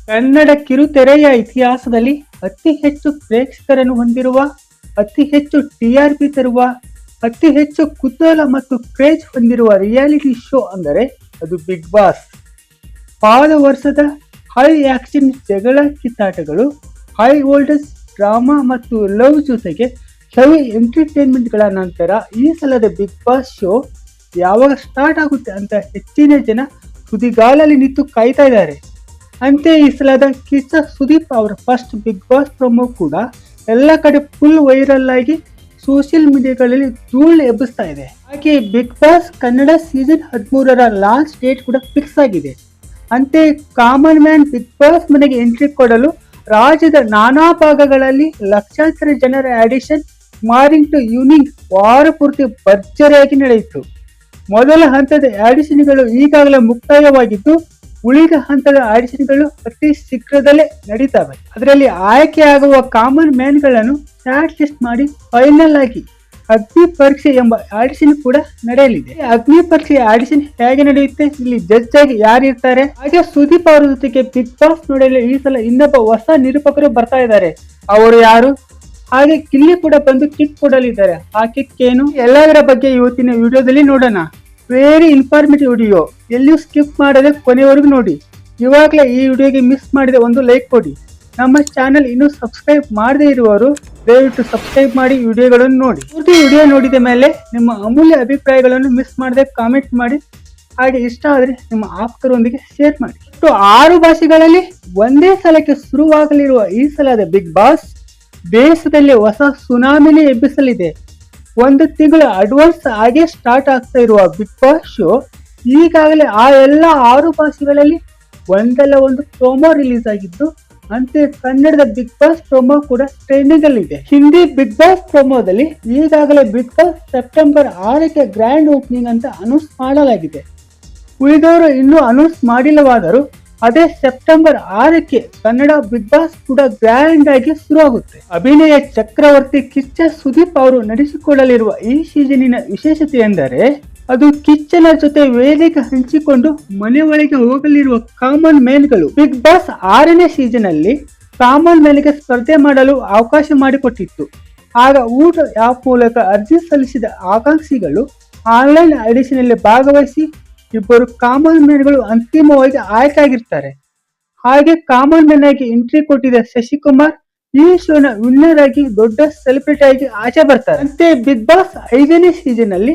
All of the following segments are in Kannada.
ಕನ್ನಡ ಕಿರುತೆರೆಯ ಇತಿಹಾಸದಲ್ಲಿ ಅತಿ ಹೆಚ್ಚು ಪ್ರೇಕ್ಷಕರನ್ನು ಹೊಂದಿರುವ, ಅತಿ ಹೆಚ್ಚು ಟಿಆರ್ಪಿ ತರುವ, ಅತಿ ಹೆಚ್ಚು ಕುತೂಹಲ ಮತ್ತು ಕ್ರೇಜ್ ಹೊಂದಿರುವ ರಿಯಾಲಿಟಿ ಶೋ ಅಂದರೆ ಅದು ಬಿಗ್ ಬಾಸ್. ಪಾದ ವರ್ಷದ ಹೈ ಆಕ್ಷನ್ ಜಗಳ ಕಿತ್ತಾಟಗಳು, ಹೈ ವೋಲ್ಟೇಜ್ ಡ್ರಾಮಾ ಮತ್ತು ಲವ್ ಜೊತೆಗೆ ಹೆವಿ ಎಂಟರ್ಟೈನ್ಮೆಂಟ್ಗಳ ನಂತರ ಈ ಸಲದ ಬಿಗ್ ಬಾಸ್ ಶೋ ಯಾವಾಗ ಸ್ಟಾರ್ಟ್ ಆಗುತ್ತೆ ಅಂತ ಹೆಚ್ಚಿನ ಜನ ತುದಿಗಾಲಲ್ಲಿ ನಿಂತು ಕಾಯ್ತಾ ಇದ್ದಾರೆ. ಅಂತೆ ಈ ಸಲದ ಕಿಚ್ಚ ಸುದೀಪ್ ಅವರ ಫಸ್ಟ್ ಬಿಗ್ ಬಾಸ್ ಪ್ರೊಮೋ ಕೂಡ ಎಲ್ಲ ಕಡೆ ಫುಲ್ ವೈರಲ್ ಆಗಿ ಸೋಷಿಯಲ್ ಮೀಡಿಯಾಗಳಲ್ಲಿ ಧೂಳು ಎಬ್ಬಿಸ್ತಾ ಇದೆ. ಹಾಗೆ ಬಿಗ್ ಬಾಸ್ ಕನ್ನಡ ಸೀಸನ್ 13ರ ಲಾಂಚ್ ಡೇಟ್ ಕೂಡ ಫಿಕ್ಸ್ ಆಗಿದೆ. ಅಂತೆ ಕಾಮನ್ ಮ್ಯಾನ್ ಬಿಗ್ ಬಾಸ್ ಮನೆಗೆ ಎಂಟ್ರಿ ಕೊಡಲು ರಾಜ್ಯದ ನಾನಾ ಭಾಗಗಳಲ್ಲಿ ಲಕ್ಷಾಂತರ ಜನರ ಆಡಿಷನ್ ಮಾರ್ನಿಂಗ್ ಟು ಈವ್ನಿಂಗ್ ವಾರ ಪೂರ್ತಿ ಭರ್ಜರಿಯಾಗಿ ನಡೆಯಿತು. ಮೊದಲ ಹಂತದ ಆಡಿಷನ್ಗಳು ಈಗಾಗಲೇ ಮುಕ್ತಾಯವಾಗಿದ್ದು, ಉಳಿದ ಹಂತದ ಆಡಿಷನ್ಗಳು ಅತಿ ಶೀಘ್ರದಲ್ಲೇ ನಡೀತವೆ. ಅದರಲ್ಲಿ ಆಯ್ಕೆಯಾಗುವ ಕಾಮನ್ ಮ್ಯಾನ್ಗಳನ್ನು ಶಾರ್ಟ್ ಲಿಸ್ಟ್ ಮಾಡಿ ಫೈನಲ್ ಆಗಿ ಅಗ್ನಿ ಪರೀಕ್ಷೆ ಎಂಬ ಆಡಿಷನ್ ಕೂಡ ನಡೆಯಲಿದೆ. ಅಗ್ನಿ ಪರೀಕ್ಷೆ ಆಡಿಷನ್ ಹೇಗೆ ನಡೆಯುತ್ತೆ, ಇಲ್ಲಿ ಜಡ್ಜ್ ಆಗಿ ಯಾರು ಇರ್ತಾರೆ, ಹಾಗೆ ಸುದೀಪ್ ಅವರ ಜೊತೆಗೆ ಬಿಗ್ ಬಾಸ್ ನೋಡಲು ಈ ಸಲ ಇನ್ನೊಬ್ಬ ಹೊಸ ನಿರೂಪಕರು ಬರ್ತಾ ಇದ್ದಾರೆ. ಅವರು ಯಾರು, ಹಾಗೆ ಕಿಲ್ಲಿ ಕೂಡ ಬಂದು ಕಿಕ್ ಕೊಡಲಿದ್ದಾರೆ. ಆ ಕಿಕ್ ಏನು, ಎಲ್ಲದರ ಬಗ್ಗೆ ಇವತ್ತಿನ ವಿಡಿಯೋದಲ್ಲಿ ನೋಡೋಣ. ವೆರಿ ಇನ್ಫಾರ್ಮೇಟಿವ್ ವಿಡಿಯೋ, ಎಲ್ಲಿಯೂ ಸ್ಕಿಪ್ ಮಾಡದೆ ಕೊನೆವರೆಗೂ ನೋಡಿ. ಇವಾಗಲೇ ಈ ವಿಡಿಯೋಗೆ ಮಿಸ್ ಮಾಡಿದೆ ಒಂದು ಲೈಕ್ ಕೊಡಿ. ನಮ್ಮ ಚಾನೆಲ್ ಇನ್ನೂ ಸಬ್ಸ್ಕ್ರೈಬ್ ಮಾಡದೇ ಇರುವವರು ದಯವಿಟ್ಟು ಸಬ್ಸ್ಕ್ರೈಬ್ ಮಾಡಿ ವಿಡಿಯೋಗಳನ್ನು ನೋಡಿ. ಪೂರ್ತಿ ವಿಡಿಯೋ ನೋಡಿದ ಮೇಲೆ ನಿಮ್ಮ ಅಮೂಲ್ಯ ಅಭಿಪ್ರಾಯಗಳನ್ನು ಮಿಸ್ ಮಾಡದೆ ಕಾಮೆಂಟ್ ಮಾಡಿ. ಹಾಗೆ ಇಷ್ಟ ಆದರೆ ನಿಮ್ಮ ಆಪ್ತರೊಂದಿಗೆ ಶೇರ್ ಮಾಡಿ. 6 ಭಾಷೆಗಳಲ್ಲಿ ಒಂದೇ ಸಲಕ್ಕೆ ಶುರುವಾಗಲಿರುವ ಈ ಸಲದ ಬಿಗ್ ಬಾಸ್ ದೇಶದಲ್ಲಿ ಹೊಸ ಸುನಾಮಿನೇ ಎಬ್ಬಿಸಲಿದೆ. 1 ತಿಂಗಳ ಅಡ್ವಾನ್ಸ್ ಆಗಿ ಸ್ಟಾರ್ಟ್ ಆಗ್ತಾ ಇರುವ ಬಿಗ್ ಬಾಸ್ ಶೋ ಈಗಾಗಲೇ ಆ ಎಲ್ಲ 6 ಭಾಷೆಗಳಲ್ಲಿ ಒಂದಲ್ಲ ಒಂದು ಪ್ರೊಮೋ ರಿಲೀಸ್ ಆಗಿದ್ದು, ಅಂತೆ ಕನ್ನಡದ ಬಿಗ್ ಬಾಸ್ ಪ್ರೊಮೋ ಕೂಡ ಟ್ರೆಂಡಿಂಗ್ ಅಲ್ಲಿ ಇದೆ. ಹಿಂದಿ ಬಿಗ್ ಬಾಸ್ ಪ್ರೊಮೋದಲ್ಲಿ ಈಗಾಗಲೇ ಬಿಗ್ ಬಾಸ್ ಸೆಪ್ಟೆಂಬರ್ 6ಕ್ಕೆ ಗ್ರ್ಯಾಂಡ್ ಓಪನಿಂಗ್ ಅಂತ ಅನೌನ್ಸ್ ಮಾಡಲಾಗಿದೆ. ಉಳಿದವರು ಇನ್ನೂ ಅನೌನ್ಸ್ ಮಾಡಿಲ್ಲವಾದರೂ ಅದೇ ಸೆಪ್ಟೆಂಬರ್ 6ಕ್ಕೆ ಕನ್ನಡ ಬಿಗ್ ಬಾಸ್ ಕೂಡ ಗ್ರ್ಯಾಂಡ್ ಆಗಿ ಶುರುವಾಗುತ್ತೆ. ಅಭಿನಯ ಚಕ್ರವರ್ತಿ ಕಿಚ್ಚ ಸುದೀಪ್ ಅವರು ನಡೆಸಿಕೊಳ್ಳಲಿರುವ ಈ ಸೀಸನಿನ ವಿಶೇಷತೆ ಎಂದರೆ ಅದು ಕಿಚ್ಚನ ಜೊತೆ ವೇದಿಕೆ ಹಂಚಿಕೊಂಡು ಮನೆ ಒಳಗೆ ಹೋಗಲಿರುವ ಕಾಮನ್ ಮ್ಯಾನ್ಗಳು. ಬಿಗ್ ಬಾಸ್ 6ನೇ ಸೀಸನ್ ಅಲ್ಲಿ ಕಾಮನ್ ಮ್ಯಾನ್ಗೆ ಸ್ಪರ್ಧೆ ಮಾಡಲು ಅವಕಾಶ ಮಾಡಿಕೊಟ್ಟಿತ್ತು. ಆಗ ಊಟ ಆಪ್ ಮೂಲಕ ಅರ್ಜಿ ಸಲ್ಲಿಸಿದ ಆಕಾಂಕ್ಷಿಗಳು ಆನ್ಲೈನ್ ಆಡಿಷನ್ ಅಲ್ಲಿ ಭಾಗವಹಿಸಿ ಇಬ್ಬರು ಕಾಮನ್ ಮ್ಯಾನ್ಗಳು ಅಂತಿಮವಾಗಿ ಆಯ್ಕೆ ಆಗಿರ್ತಾರೆ. ಹಾಗೆ ಕಾಮನ್ ಮ್ಯಾನ್ ಆಗಿ ಎಂಟ್ರಿ ಕೊಟ್ಟಿದ್ದ ಶಶಿಕುಮಾರ್ ಈ ಶೋನ ವಿನ್ನರ್ ಆಗಿ ದೊಡ್ಡ ಸೆಲೆಬ್ರಿಟಿ ಆಗಿ ಆಚೆ ಬರ್ತಾರೆ. ಅಂತೆ ಬಿಗ್ ಬಾಸ್ 5ನೇ ಸೀಸನ್ ಅಲ್ಲಿ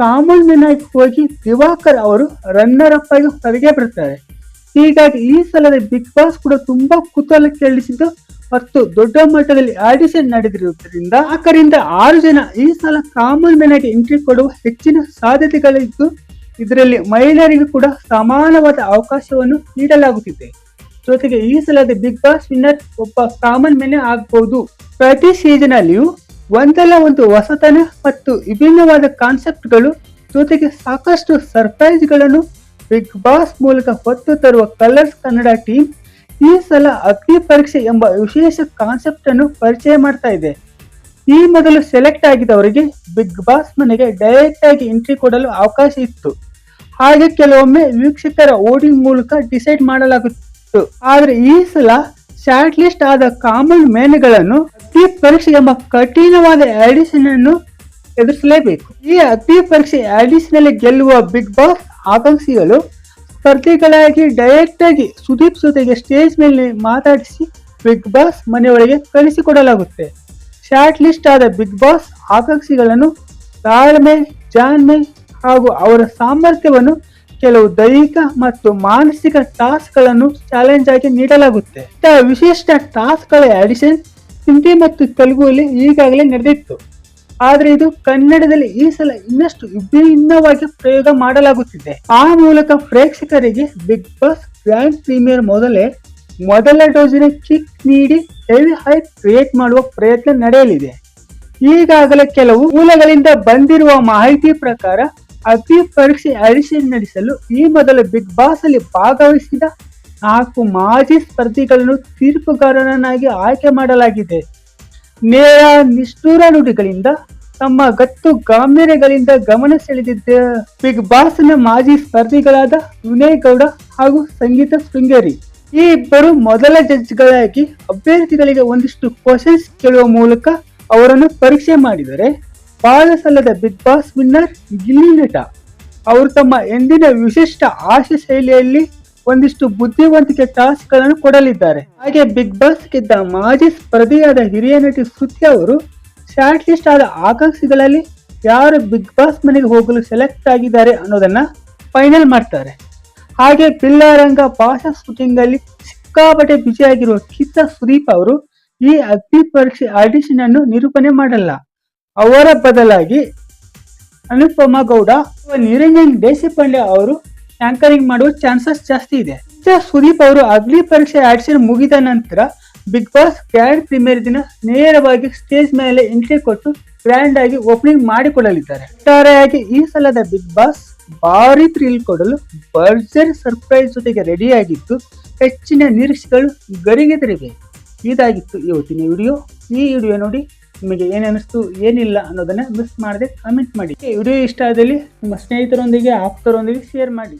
ಕಾಮನ್ ಮ್ಯಾನ್ ಆಗಿ ಹೋಗಿ ದಿವಾಕರ್ ಅವರು ರನ್ನರ್ ಅಪ್ ಆಗಿ ಹೊರಗೆ ಬರ್ತಾರೆ. ಹೀಗಾಗಿ ಈ ಸಲದ ಬಿಗ್ ಬಾಸ್ ಕೂಡ ತುಂಬಾ ಕುತೂಹಲ ಕೆರಳಿಸಿದ್ದು ಮತ್ತು ದೊಡ್ಡ ಮಟ್ಟದಲ್ಲಿ ಆಡಿಷನ್ ನಡೆದಿರುವುದರಿಂದ 4ರಿಂದ 6 ಜನ ಈ ಸಲ ಕಾಮನ್ ಮ್ಯಾನ್ ಆಗಿ ಎಂಟ್ರಿ ಕೊಡುವ ಹೆಚ್ಚಿನ ಸಾಧ್ಯತೆಗಳಿದ್ದು, ಇದರಲ್ಲಿ ಮಹಿಳೆಯರಿಗೂ ಕೂಡ ಸಮಾನವಾದ ಅವಕಾಶವನ್ನು ನೀಡಲಾಗುತ್ತಿದೆ. ಜೊತೆಗೆ ಈ ಸಲದ ಬಿಗ್ ಬಾಸ್ ವಿನ್ನರ್ ಒಬ್ಬ ಕಾಮನ್ ಮ್ಯಾನ್ ಆಗಬಹುದು. ಪ್ರತಿ ಸೀಸನ್ ಅಲ್ಲಿಯೂ ಒಂದಲ್ಲ ಒಂದು ಹೊಸತನ ಮತ್ತು ವಿಭಿನ್ನವಾದ ಕಾನ್ಸೆಪ್ಟ್ಗಳು ಜೊತೆಗೆ ಸಾಕಷ್ಟು ಸರ್ಪ್ರೈಸ್ಗಳನ್ನು ಬಿಗ್ ಬಾಸ್ ಮೂಲಕ ಹೊತ್ತು ತರುವ ಕಲರ್ಸ್ ಕನ್ನಡ ಟೀಮ್ ಈ ಸಲ ಅಗ್ನಿ ಪರೀಕ್ಷೆ ಎಂಬ ವಿಶೇಷ ಕಾನ್ಸೆಪ್ಟ್ ಅನ್ನು ಪರಿಚಯ ಮಾಡ್ತಾ ಇದೆ. ಈ ಮೊದಲು ಸೆಲೆಕ್ಟ್ ಆಗಿದವರಿಗೆ ಬಿಗ್ ಬಾಸ್ ಮನೆಗೆ ಡೈರೆಕ್ಟ್ ಆಗಿ ಎಂಟ್ರಿ ಕೊಡಲು ಅವಕಾಶ ಇತ್ತು. ಹಾಗೆ ಕೆಲವೊಮ್ಮೆ ವೀಕ್ಷಕರ ವೋಟಿಂಗ್ ಮೂಲಕ ಡಿಸೈಡ್ ಮಾಡಲಾಗುತ್ತಿತ್ತು. ಆದ್ರೆ ಈ ಸಲ ಶಾರ್ಟ್ ಲಿಸ್ಟ್ ಆದ ಕಾಮನ್ ಮ್ಯಾನ್ಗಳನ್ನು ಅಗ್ನಿ ಪರೀಕ್ಷೆ ಎಂಬ ಕಠಿಣವಾದ ಆಡಿಷನ್ ಅನ್ನು ಎದುರಿಸಲೇಬೇಕು. ಈ ಅಗ್ನಿ ಪರೀಕ್ಷೆ ಆಡಿಷನ್ ಅಲ್ಲಿ ಗೆಲ್ಲುವ ಬಿಗ್ ಬಾಸ್ ಆಕಾಂಕ್ಷಿಗಳು ಸ್ಪರ್ಧಿಗಳಾಗಿ ಡೈರೆಕ್ಟ್ ಆಗಿ ಸುದೀಪ್ ಜೊತೆಗೆ ಸ್ಟೇಜ್ ಮೇಲೆ ಮಾತಾಡಿಸಿ ಬಿಗ್ ಬಾಸ್ ಮನೆಯೊಳಗೆ ಕಳಿಸಿಕೊಡಲಾಗುತ್ತೆ. ಶಾರ್ಟ್ ಲಿಸ್ಟ್ ಆದ ಬಿಗ್ ಬಾಸ್ ಆಕಾಂಕ್ಷಿಗಳನ್ನು ತಾಳ್ಮೆ, ಜಾಣ್ಮೆ ಹಾಗೂ ಅವರ ಸಾಮರ್ಥ್ಯವನ್ನು ಕೆಲವು ದೈಹಿಕ ಮತ್ತು ಮಾನಸಿಕ ಟಾಸ್ಕ್ ಗಳನ್ನು ಚಾಲೆಂಜ್ ಆಗಿ ನೀಡಲಾಗುತ್ತೆ. ವಿಶಿಷ್ಟ ಟಾಸ್ಕ್ ಗಳ ಆಡಿಷನ್ ಹಿಂದಿ ಮತ್ತು ತೆಲುಗುಯಲ್ಲಿ ಈಗಾಗಲೇ ನಡೆದಿತ್ತು. ಆದ್ರೆ ಇದು ಕನ್ನಡದಲ್ಲಿ ಈ ಸಲ ಇನ್ನಷ್ಟು ವಿಭಿನ್ನವಾಗಿ ಪ್ರಯೋಗ ಮಾಡಲಾಗುತ್ತಿದೆ. ಆ ಮೂಲಕ ಪ್ರೇಕ್ಷಕರಿಗೆ ಬಿಗ್ ಬಾಸ್ ಗ್ರ್ಯಾಂಡ್ ಪ್ರೀಮಿಯರ್ ಮೊದಲ ಡೋಸಿನ ಕಿಕ್ ನೀಡಿ ಹೆವಿ ಹೈಪ್ ಕ್ರಿಯೇಟ್ ಮಾಡುವ ಪ್ರಯತ್ನ ನಡೆಯಲಿದೆ. ಈಗಾಗಲೇ ಕೆಲವು ಮೂಲಗಳಿಂದ ಬಂದಿರುವ ಮಾಹಿತಿ ಪ್ರಕಾರ ಅಗ್ನಿ ಪರೀಕ್ಷೆ ಆಡಿಷನ್ ನಡೆಸಲು ಈ ಮೊದಲು ಬಿಗ್ ಬಾಸ್ ಅಲ್ಲಿ ಭಾಗವಹಿಸಿದ 4 ಮಾಜಿ ಸ್ಪರ್ಧಿಗಳನ್ನು ತೀರ್ಪುಗಾರರನ್ನಾಗಿ ಆಯ್ಕೆ ಮಾಡಲಾಗಿದೆ. ನೇರ ನಿಷ್ಠುರ ನುಡಿಗಳಿಂದ ತಮ್ಮ ಗತ್ತು ಗಾಂಭೀರ್ಯಗಳಿಂದ ಗಮನ ಸೆಳೆದಿದ್ದ ಬಿಗ್ ಬಾಸ್ ನ ಮಾಜಿ ಸ್ಪರ್ಧಿಗಳಾದ ವಿನಯ್ ಗೌಡ ಹಾಗೂ ಸಂಗೀತ ಶೃಂಗೇರಿ ಈ ಇಬ್ಬರು ಮೊದಲ ಜಡ್ಜ್ಗಳಾಗಿ ಅಭ್ಯರ್ಥಿಗಳಿಗೆ ಒಂದಿಷ್ಟು ಕ್ವಶನ್ಸ್ ಕೇಳುವ ಮೂಲಕ ಅವರನ್ನು ಪರೀಕ್ಷೆ ಮಾಡಿದರೆ, ಪಾಲಸಲ್ಲದ ಬಿಗ್ ಬಾಸ್ ವಿನ್ನರ್ ಗಿಲ್ಲಿ ನಟ ಅವರು ತಮ್ಮ ಎಂದಿನ ವಿಶಿಷ್ಟ ಹಾಸ್ಯ ಶೈಲಿಯಲ್ಲಿ ಒಂದಿಷ್ಟು ಬುದ್ಧಿವಂತಿಕೆ ಟಾಸ್ಕ್ ಗಳನ್ನು ಕೊಡಲಿದ್ದಾರೆ. ಹಾಗೆ ಬಿಗ್ ಬಾಸ್ ಗೆದ್ದ ಮಾಜಿ ಸ್ಪರ್ಧಿಯಾದ ಹಿರಿಯ ನಟಿ ಶ್ರುತಿ ಅವರು ಶಾರ್ಟ್ ಲಿಸ್ಟ್ ಆದ ಆಕಾಂಕ್ಷಿಗಳಲ್ಲಿ ಯಾರು ಬಿಗ್ ಬಾಸ್ ಮನೆಗೆ ಹೋಗಲು ಸೆಲೆಕ್ಟ್ ಆಗಿದ್ದಾರೆ ಅನ್ನೋದನ್ನ ಫೈನಲ್ ಮಾಡ್ತಾರೆ. ಹಾಗೆ ಪಿಲ್ಲಾರಂಗ ಪಾಶ ಶೂಟಿಂಗ್ ಅಲ್ಲಿ ಸಿಕ್ಕಾಪಟ್ಟೆ ಬಿಜಿಯಾಗಿರುವ ಕಿಚ್ಚ ಸುದೀಪ್ ಅವರು ಈ ಅಗ್ನಿ ಪರೀಕ್ಷೆ ಆಡಿಷನ್ ಅನ್ನು ನಿರೂಪಣೆ ಮಾಡಲ್ಲ. ಅವರ ಬದಲಾಗಿ ಅನುಪಮಾ ಗೌಡ, ನಿರಂಜನ್ ದೇಶಪಾಂಡೆ ಅವರು ಆಂಕರಿಂಗ್ ಮಾಡುವ ಚಾನ್ಸಸ್ ಜಾಸ್ತಿ ಇದೆ. ಸುದೀಪ್ ಅವರು ಅಗ್ನಿ ಪರೀಕ್ಷೆ ಆಡಿಷನ್ ಮುಗಿದ ನಂತರ ಬಿಗ್ ಬಾಸ್ ಗ್ರ್ಯಾಂಡ್ ಪ್ರೀಮಿಯರ್ ದಿನ ನೇರವಾಗಿ ಸ್ಟೇಜ್ ಮೇಲೆ ಎಂಟ್ರಿ ಕೊಟ್ಟು ಗ್ರ್ಯಾಂಡ್ ಆಗಿ ಓಪನಿಂಗ್ ಮಾಡಿಕೊಳ್ಳಲಿದ್ದಾರೆ. ಒಟ್ಟಾರೆಯಾಗಿ ಈ ಸಲದ ಬಿಗ್ ಬಾಸ್ ಭಾರಿ ಥ್ರಿಲ್ ಕೊಡಲು ಭರ್ಜರಿ ಸರ್ಪ್ರೈಸ್ ಜೊತೆಗೆ ರೆಡಿಯಾಗಿದ್ದು, ಹೆಚ್ಚಿನ ನಿರೀಕ್ಷೆಗಳು ಗರಿಗೆದರಿವೆ. ಇದಾಗಿತ್ತು ಇವತ್ತಿನ ವಿಡಿಯೋ. ಈ ವಿಡಿಯೋ ನೋಡಿ ನಿಮಗೆ ಏನಿಸ್ತು ಏನಿಲ್ಲ ಅನ್ನೋದನ್ನ ಮಿಸ್ ಮಾಡದೆ ಕಮೆಂಟ್ ಮಾಡಿ. ವಿಡಿಯೋ ಇಷ್ಟ ಆದಲ್ಲಿ ನಿಮ್ಮ ಸ್ನೇಹಿತರೊಂದಿಗೆ ಆಪ್ತರೊಂದಿಗೆ ಶೇರ್ ಮಾಡಿ.